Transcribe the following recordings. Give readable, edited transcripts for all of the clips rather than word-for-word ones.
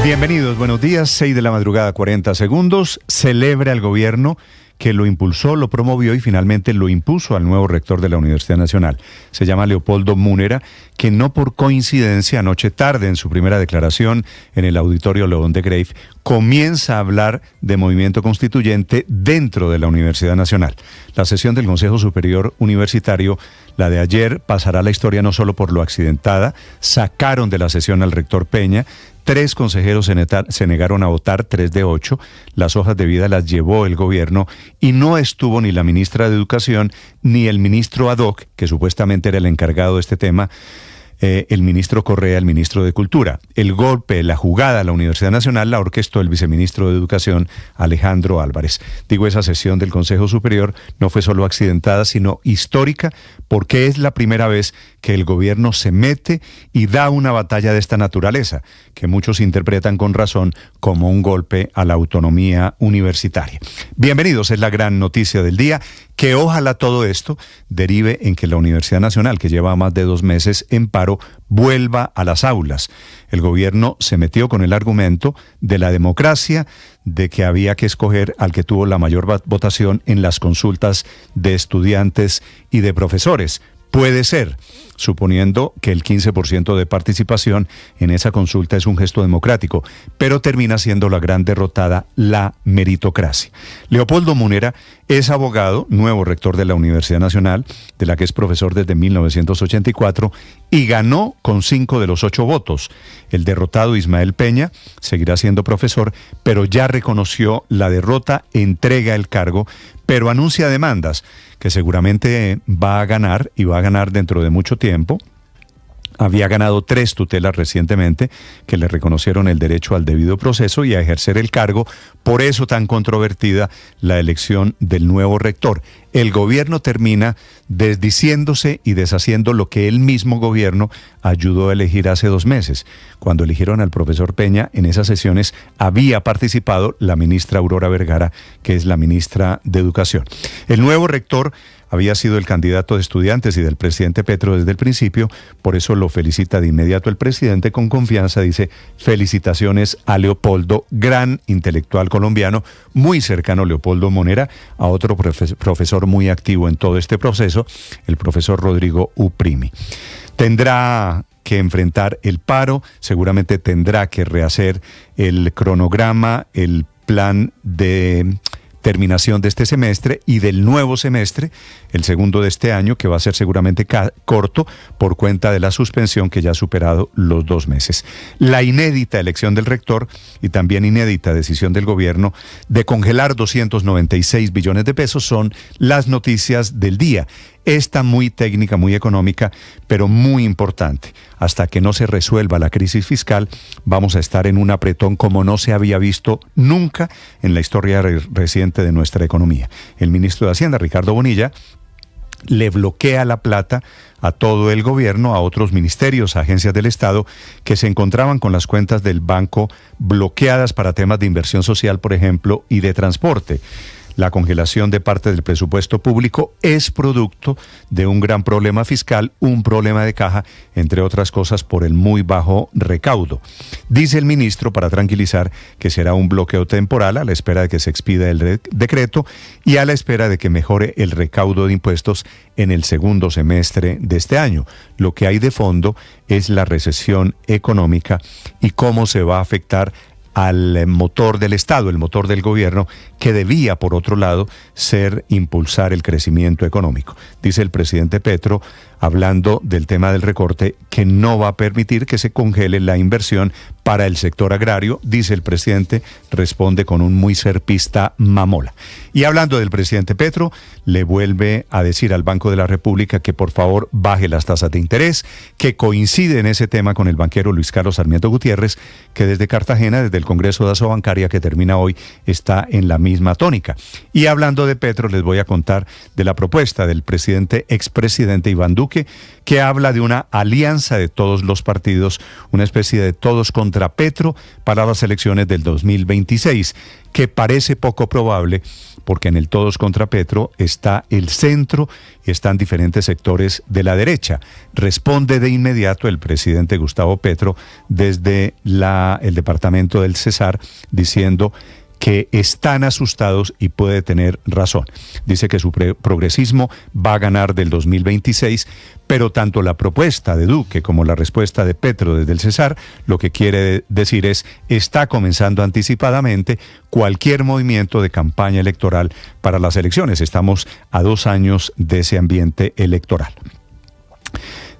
Bienvenidos, buenos días, 6 de la madrugada, 40 segundos. Celebra el gobierno que lo impulsó, lo promovió y finalmente lo impuso al nuevo rector de la Universidad Nacional. Se llama Leopoldo Múnera, que no por coincidencia, anoche tarde en su primera declaración en el Auditorio León de Greiff, comienza a hablar de movimiento constituyente dentro de la Universidad Nacional. La sesión del Consejo Superior Universitario, la de ayer, pasará a la historia no solo por lo accidentada. Sacaron de la sesión al rector Peña. 3 consejeros se negaron a votar, 3 de 8. Las hojas de vida las llevó el gobierno y no estuvo ni la ministra de Educación ni el ministro ad hoc, que supuestamente era el encargado de este tema, el ministro Correa, el ministro de Cultura. El golpe, la jugada a la Universidad Nacional la orquestó el viceministro de Educación, Alejandro Álvarez. Digo, esa sesión del Consejo Superior no fue solo accidentada, sino histórica, porque es la primera vez que el gobierno se mete y da una batalla de esta naturaleza, que muchos interpretan con razón como un golpe a la autonomía universitaria. Bienvenidos, es la gran noticia del día, que ojalá todo esto derive en que la Universidad Nacional, que lleva más de 2 meses en paro, vuelva a las aulas. El gobierno se metió con el argumento de la democracia, de que había que escoger al que tuvo la mayor votación en las consultas de estudiantes y de profesores. Puede ser, suponiendo que el 15% de participación en esa consulta es un gesto democrático, pero termina siendo la gran derrotada la meritocracia. Leopoldo Múnera es abogado, nuevo rector de la Universidad Nacional, de la que es profesor desde 1984, y ganó con 5 de los 8 votos. El derrotado Ismael Peña seguirá siendo profesor, pero ya reconoció la derrota, entrega el cargo, pero anuncia demandas que seguramente va a ganar y va a ganar dentro de mucho tiempo. Había ganado 3 tutelas recientemente que le reconocieron el derecho al debido proceso y a ejercer el cargo. Por eso tan controvertida la elección del nuevo rector. El gobierno termina desdiciéndose y deshaciendo lo que el mismo gobierno ayudó a elegir hace 2 meses. Cuando eligieron al profesor Peña, en esas sesiones había participado la ministra Aurora Vergara, que es la ministra de Educación. El nuevo rector había sido el candidato de estudiantes y del presidente Petro desde el principio, por eso lo felicita de inmediato el presidente con confianza. Dice: felicitaciones a Leopoldo, gran intelectual colombiano, muy cercano Leopoldo Múnera, a otro profesor muy activo en todo este proceso, el profesor Rodrigo Uprimi. Tendrá que enfrentar el paro, seguramente tendrá que rehacer el cronograma, el plan de terminación de este semestre y del nuevo semestre, el segundo de este año, que va a ser seguramente corto por cuenta de la suspensión que ya ha superado los 2 meses. La inédita elección del rector y también inédita decisión del gobierno de congelar 296 billones de pesos son las noticias del día. Esta muy técnica, muy económica, pero muy importante. Hasta que no se resuelva la crisis fiscal, vamos a estar en un apretón como no se había visto nunca en la historia reciente de nuestra economía. El ministro de Hacienda, Ricardo Bonilla, le bloquea la plata a todo el gobierno, a otros ministerios, a agencias del Estado que se encontraban con las cuentas del banco bloqueadas para temas de inversión social, por ejemplo, y de transporte. La congelación de parte del presupuesto público es producto de un gran problema fiscal, un problema de caja, entre otras cosas por el muy bajo recaudo. Dice el ministro, para tranquilizar, que será un bloqueo temporal a la espera de que se expida el decreto y a la espera de que mejore el recaudo de impuestos en el segundo semestre de este año. Lo que hay de fondo es la recesión económica y cómo se va a afectar al motor del Estado, el motor del gobierno, que debía, por otro lado, ser impulsar el crecimiento económico. Dice el presidente Petro, hablando del tema del recorte, que no va a permitir que se congele la inversión para el sector agrario. Dice el presidente, responde con un muy serpista mamola. Y hablando del presidente Petro, le vuelve a decir al Banco de la República que por favor baje las tasas de interés, que coincide en ese tema con el banquero Luis Carlos Sarmiento Gutiérrez, que desde Cartagena, desde el Congreso de Asobancaria, que termina hoy, está en la misma tónica. Y hablando de Petro, les voy a contar de la propuesta del expresidente Iván Duque, que habla de una alianza de todos los partidos, una especie de todos contra contra Petro para las elecciones del 2026, que parece poco probable porque en el todos contra Petro está el centro y están diferentes sectores de la derecha. Responde de inmediato el presidente Gustavo Petro desde el departamento del Cesar diciendo que están asustados y puede tener razón. Dice que su progresismo va a ganar del 2026, pero tanto la propuesta de Duque como la respuesta de Petro desde el Cesar, lo que quiere decir es, está comenzando anticipadamente cualquier movimiento de campaña electoral para las elecciones. Estamos a 2 años de ese ambiente electoral.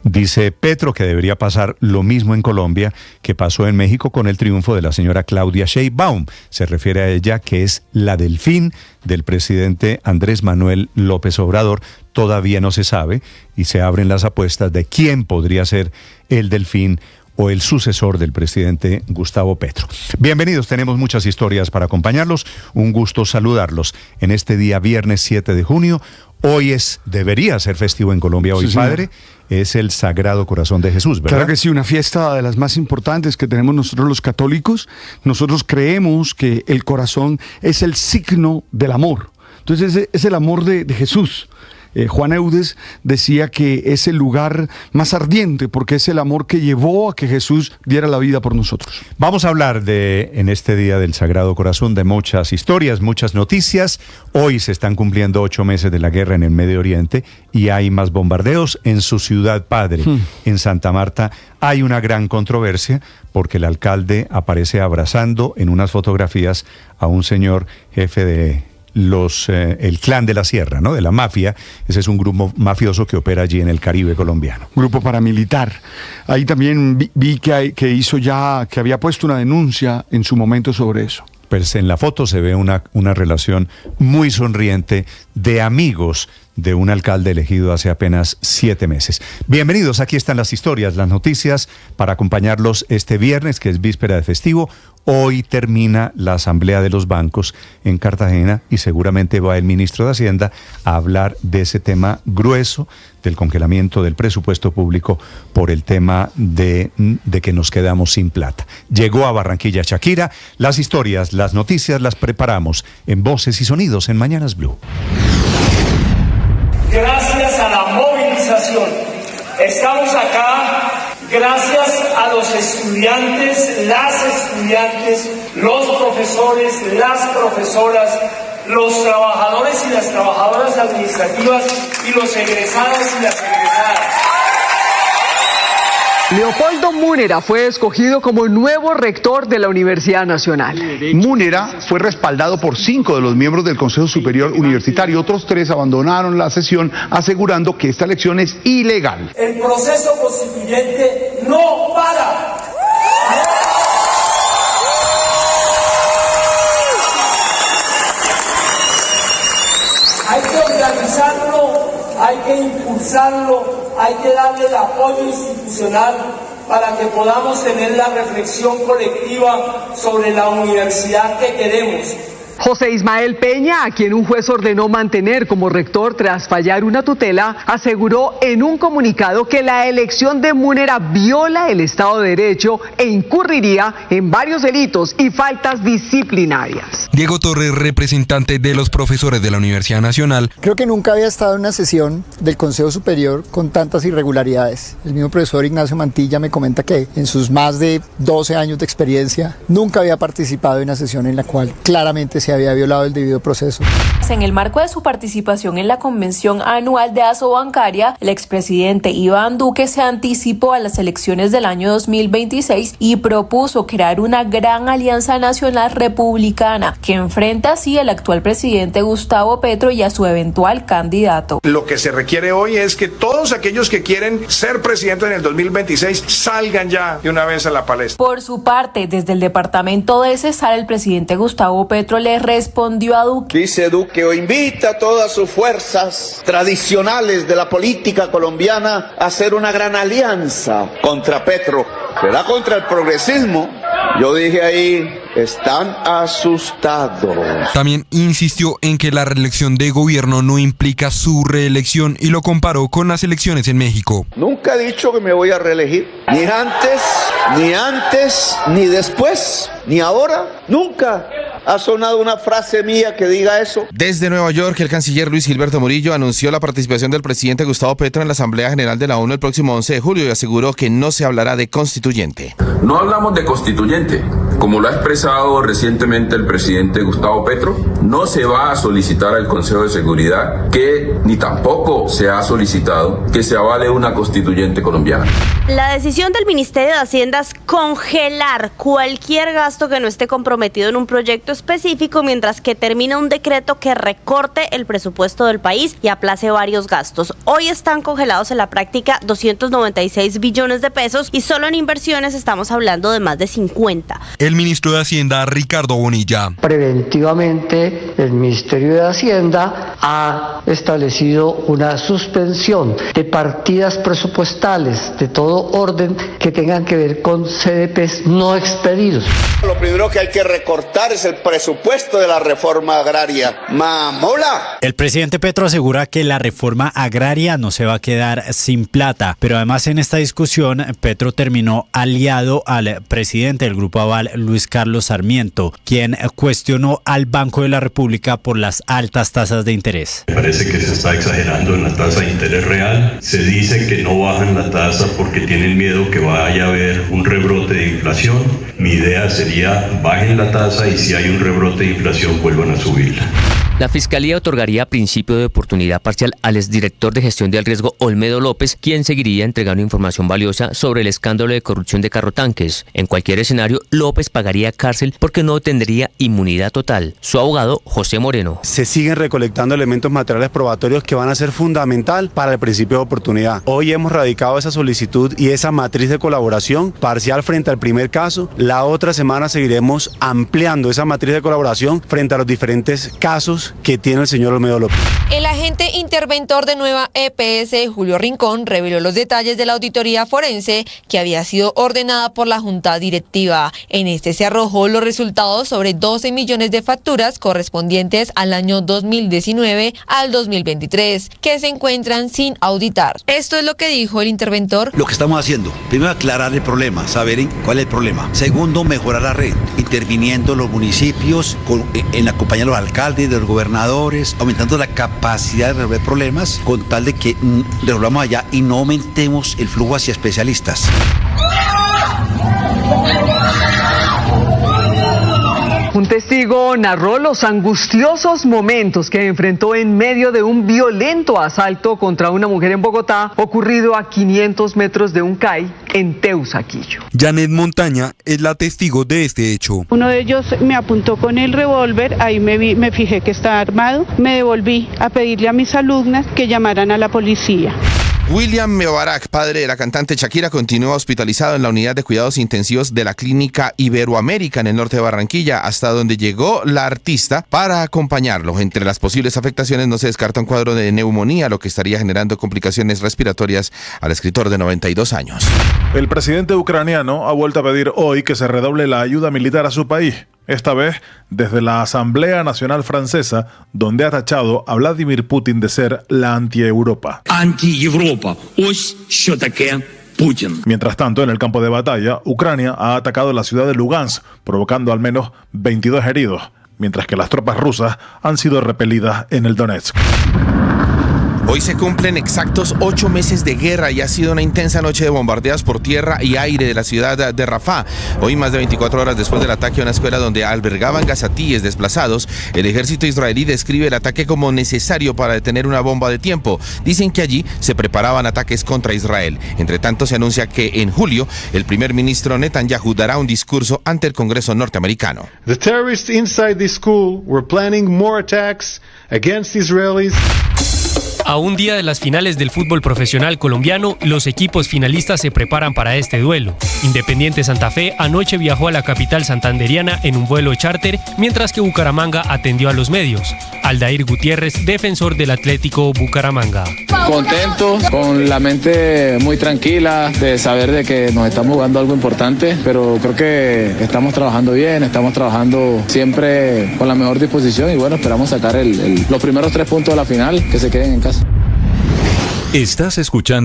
Dice Petro que debería pasar lo mismo en Colombia que pasó en México con el triunfo de la señora Claudia Sheinbaum. Se refiere a ella que es la delfín del presidente Andrés Manuel López Obrador. Todavía no se sabe y se abren las apuestas de quién podría ser el delfín o el sucesor del presidente Gustavo Petro. Bienvenidos, tenemos muchas historias para acompañarlos. Un gusto saludarlos en este día viernes 7 de junio. Hoy debería ser festivo en Colombia, hoy, sí, Padre. Es el Sagrado Corazón de Jesús, ¿verdad? Claro que sí, una fiesta de las más importantes que tenemos nosotros los católicos. Nosotros creemos que el corazón es el signo del amor. Entonces es el amor de Jesús. Juan Eudes decía que es el lugar más ardiente porque es el amor que llevó a que Jesús diera la vida por nosotros. Vamos a hablar en este día del Sagrado Corazón de muchas historias, muchas noticias. Hoy se están cumpliendo 8 meses de la guerra en el Medio Oriente y hay más bombardeos en su ciudad padre, en Santa Marta. Hay una gran controversia porque el alcalde aparece abrazando en unas fotografías a un señor jefe de el Clan de la Sierra, ¿no? De la mafia. Ese es un grupo mafioso que opera allí en el Caribe colombiano. Grupo paramilitar. Ahí también vi que había puesto una denuncia en su momento sobre eso. Pues en la foto se ve una relación muy sonriente de amigos de un alcalde elegido hace apenas 7 meses. Bienvenidos, aquí están las historias, las noticias para acompañarlos este viernes, que es víspera de festivo. Hoy termina la asamblea de los bancos en Cartagena y seguramente va el ministro de Hacienda a hablar de ese tema grueso del congelamiento del presupuesto público por el tema de que nos quedamos sin plata. Llegó a Barranquilla Shakira. Las historias, las noticias las preparamos en Voces y Sonidos en Mañanas Blue. Gracias a la movilización, estamos acá gracias a los estudiantes, las estudiantes, los profesores, las profesoras, los trabajadores y las trabajadoras administrativas y los egresados y las egresadas. Leopoldo Múnera fue escogido como nuevo rector de la Universidad Nacional. Múnera fue respaldado por 5 de los miembros del Consejo Superior Universitario. Otros 3 abandonaron la sesión asegurando que esta elección es ilegal. El proceso constituyente no para. Hay que organizarlo, hay que impulsarlo, hay que darle el apoyo institucional para que podamos tener la reflexión colectiva sobre la universidad que queremos. José Ismael Peña, a quien un juez ordenó mantener como rector tras fallar una tutela, aseguró en un comunicado que la elección de Múnera viola el Estado de Derecho e incurriría en varios delitos y faltas disciplinarias. Diego Torres, representante de los profesores de la Universidad Nacional. Creo que nunca había estado en una sesión del Consejo Superior con tantas irregularidades. El mismo profesor Ignacio Mantilla me comenta que en sus más de 12 años de experiencia nunca había participado en una sesión en la cual claramente se había violado el debido proceso. En el marco de su participación en la convención anual de Asobancaria, el expresidente Iván Duque se anticipó a las elecciones del año 2026 y propuso crear una gran alianza nacional republicana que enfrenta así al actual presidente Gustavo Petro y a su eventual candidato. Lo que se requiere hoy es que todos aquellos que quieren ser presidentes en el 2026 salgan ya de una vez a la palestra. Por su parte, desde el departamento de Cesar, el presidente Gustavo Petro le respondió a Duque. Dice Duque, o invita a todas sus fuerzas tradicionales de la política colombiana a hacer una gran alianza contra Petro. ¿Será contra el progresismo? Yo dije ahí, están asustados. También insistió en que la reelección de gobierno no implica su reelección y lo comparó con las elecciones en México. Nunca he dicho que me voy a reelegir, ni antes, ni después, ni ahora, nunca. ¿Ha sonado una frase mía que diga eso? Desde Nueva York, el canciller Luis Gilberto Murillo anunció la participación del presidente Gustavo Petro en la Asamblea General de la ONU el próximo 11 de julio y aseguró que no se hablará de constituyente. No hablamos de constituyente. Como lo ha expresado recientemente el presidente Gustavo Petro, no se va a solicitar al Consejo de Seguridad ni tampoco se ha solicitado que se avale una constituyente colombiana. La decisión del Ministerio de Hacienda es congelar cualquier gasto que no esté comprometido en un proyecto específico, mientras que termina un decreto que recorte el presupuesto del país y aplace varios gastos. Hoy están congelados en la práctica 296 billones de pesos y solo en inversiones estamos hablando de más de 50. El ministro de Hacienda, Ricardo Bonilla. Preventivamente, el Ministerio de Hacienda ha establecido una suspensión de partidas presupuestales de todo orden que tengan que ver con CDPs no expedidos. Lo primero que hay que recortar es el presupuesto de la reforma agraria. ¡Mamola! El presidente Petro asegura que la reforma agraria no se va a quedar sin plata, pero además en esta discusión Petro terminó aliado al presidente del Grupo Aval, Luis Carlos Sarmiento, quien cuestionó al Banco de la República por las altas tasas de interés. Me parece que se está exagerando en la tasa de interés real. Se dice que no bajan la tasa porque tienen miedo que vaya a haber un rebrote de inflación. Mi idea sería bajen la tasa y si hay un rebrote de inflación vuelvan a subirla. La Fiscalía otorgaría principio de oportunidad parcial al exdirector de gestión del riesgo Olmedo López, quien seguiría entregando información valiosa sobre el escándalo de corrupción de Carrotanques. En cualquier escenario, López pagaría cárcel porque no tendría inmunidad total. Su abogado, José Moreno. Se siguen recolectando elementos materiales probatorios que van a ser fundamental para el principio de oportunidad. Hoy hemos radicado esa solicitud y esa matriz de colaboración parcial frente al primer caso. La otra semana seguiremos ampliando esa matriz de colaboración frente a los diferentes casos que tiene el señor Olmedo López. El agente interventor de Nueva EPS, Julio Rincón, reveló los detalles de la auditoría forense que había sido ordenada por la Junta Directiva. En este se arrojó los resultados sobre 12 millones de facturas correspondientes al año 2019 al 2023, que se encuentran sin auditar. Esto es lo que dijo el interventor. Lo que estamos haciendo, primero aclarar el problema, saber cuál es el problema. Segundo, mejorar la red, interviniendo los municipios, en acompañar a los alcaldes, de los gobernadores, aumentando la capacidad de resolver problemas con tal de que resolvamos allá y no aumentemos el flujo hacia especialistas. Un testigo narró los angustiosos momentos que enfrentó en medio de un violento asalto contra una mujer en Bogotá, ocurrido a 500 metros de un CAI en Teusaquillo. Janet Montaña es la testigo de este hecho. Uno de ellos me apuntó con el revólver, ahí me fijé que estaba armado, me devolví a pedirle a mis alumnas que llamaran a la policía. William Mebarak, padre de la cantante Shakira, continúa hospitalizado en la unidad de cuidados intensivos de la Clínica Iberoamérica en el norte de Barranquilla, hasta donde llegó la artista para acompañarlo. Entre las posibles afectaciones no se descarta un cuadro de neumonía, lo que estaría generando complicaciones respiratorias al escritor de 92 años. El presidente ucraniano ha vuelto a pedir hoy que se redoble la ayuda militar a su país. Esta vez desde la Asamblea Nacional Francesa, donde ha tachado a Vladimir Putin de ser la anti-Europa. Anti-Europa. Ось що таке Putin. Mientras tanto, en el campo de batalla, Ucrania ha atacado la ciudad de Lugansk, provocando al menos 22 heridos, mientras que las tropas rusas han sido repelidas en el Donetsk. Hoy se cumplen exactos 8 meses de guerra y ha sido una intensa noche de bombardeos por tierra y aire de la ciudad de Rafah. Hoy, más de 24 horas después del ataque a una escuela donde albergaban gazatíes desplazados, el ejército israelí describe el ataque como necesario para detener una bomba de tiempo. Dicen que allí se preparaban ataques contra Israel. Entre tanto, se anuncia que en julio el primer ministro Netanyahu dará un discurso ante el Congreso norteamericano. The terrorists inside the school were planning more attacks against Israelis. A un día de las finales del fútbol profesional colombiano, los equipos finalistas se preparan para este duelo. Independiente Santa Fe anoche viajó a la capital santanderiana en un vuelo charter, mientras que Bucaramanga atendió a los medios. Aldair Gutiérrez, defensor del Atlético Bucaramanga. Contento, con la mente muy tranquila de saber de que nos estamos jugando algo importante, pero creo que estamos trabajando bien, estamos trabajando siempre con la mejor disposición y bueno, esperamos sacar los primeros 3 puntos de la final que se queden en casa. Estás escuchando